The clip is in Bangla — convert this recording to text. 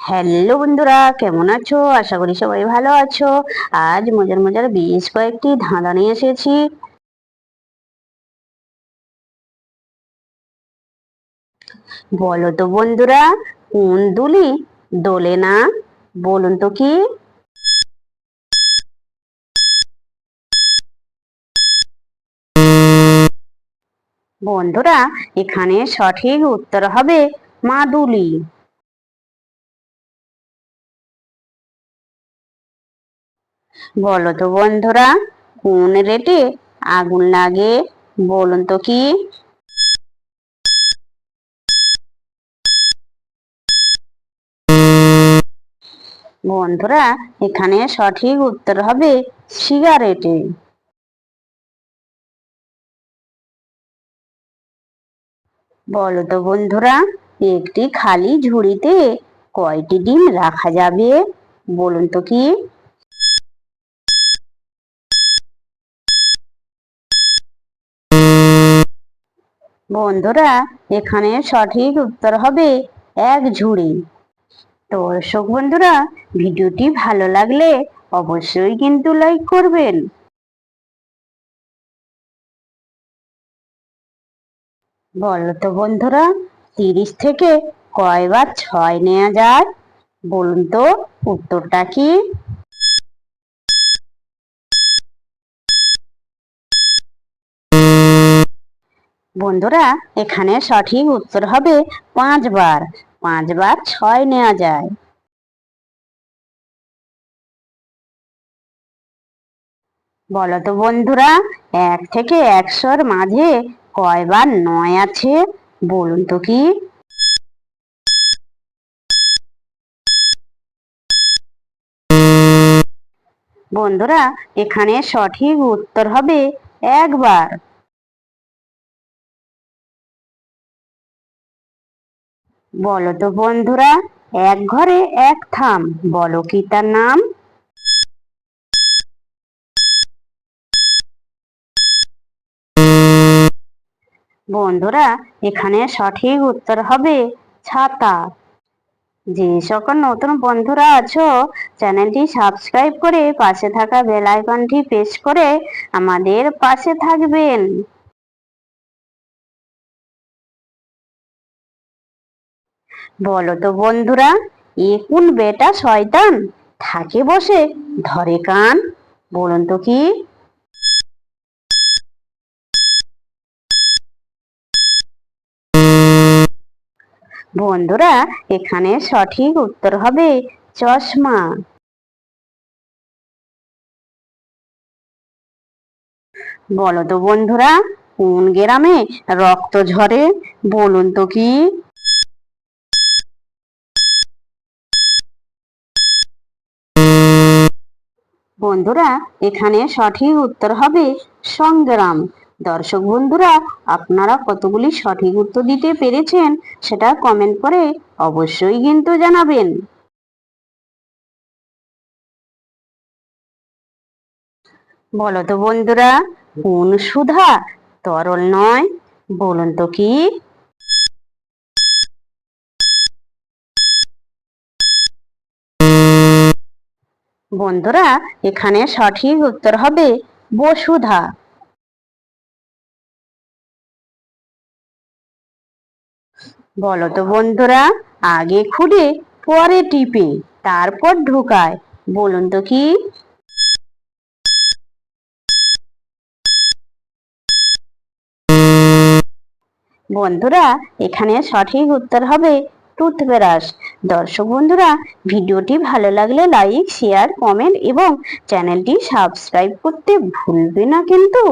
হ্যালো বন্ধুরা, কেমন আছো? আশা করি সবাই ভালো আছো। আজ মজার মজার বেশ কয়েকটি ধাঁধা নিয়ে এসেছি। বলো তো বন্ধুরা, কোন দুলি দোলে না? বলুন তো কি? বন্ধুরা, এখানে সঠিক উত্তর হবে মাদুলি। বলো তো বন্ধুরা, কোন রেটে আগুন লাগে? বলুন তো কি? বন্ধুরা, এখানে সঠিক উত্তর হবে সিগারেটে। বলো তো বন্ধুরা, একটি খালি ঝুড়িতে কয়টি ডিম রাখা যাবে? বলুন তো কি? বন্ধুরা, এখানে সঠিক উত্তর হবে এক ঝুড়ি। তো দর্শক বন্ধুরা, ভিডিওটি ভালো লাগলে অবশ্যই কিন্তু লাইক করবেন। বলো তো বন্ধুরা, 30 থেকে কয়বার 6 নেওয়া যায়? বলুন তো উত্তরটা কি? বন্ধুরা, এখানে সঠিক উত্তর হবে 5 বার। 5 বার 6 নেওয়া যায়। বলো তো বন্ধুরা, 1 থেকে 100-র মাঝে কয়বার 9 আছে? বলুন তো কি? বন্ধুরা, এখানে সঠিক উত্তর হবে 1 বার। বলো তো বন্ধুরা, এক ঘরে এক থাম, বলো কি তার নাম? বন্ধুরা, এখানে সঠিক উত্তর হবে ছাতা। যে সকল নতুন বন্ধুরা আছো, চ্যানেলটি সাবস্ক্রাইব করে পাশে থাকা বেল আইকনটি প্রেস করে আমাদের পাশে থাকবেন। বলো তো বন্ধুরা, এ কোন বেটা শয়তান থাকে বসে ধরে কান? বলুন তো কি? বন্ধুরা, এখানে সঠিক উত্তর হবে চশমা। বলো তো বন্ধুরা, কোন গ্রামে রক্ত ঝরে? বলুন তো কি? বন্ধুরা, এখানে সঠিক উত্তর হবে সংগ্রাম। দর্শক বন্ধুরা, আপনারা কতগুলি সঠিক উত্তর দিতে পেরেছেন সেটা কমেন্ট করে অবশ্যই কিন্তু জানাবেন। বলো তো বন্ধুরা, কোন সুধা তরল নয়? বলুন তো কি? বন্ধুরা, এখানে সঠিক উত্তর হবে বসুধা। বলো তো বন্ধুরা, আগে খুঁড়ে পরে টিপে তারপর ঢুকায়? বলুন তো কি? বন্ধুরা, এখানে সঠিক উত্তর হবে টুথব্রাশ। দর্শক বন্ধুরা, ভিডিওটি ভালো লাগলে লাইক, শেয়ার, কমেন্ট এবং চ্যানেলটি সাবস্ক্রাইব করতে ভুলবে না কিন্তু।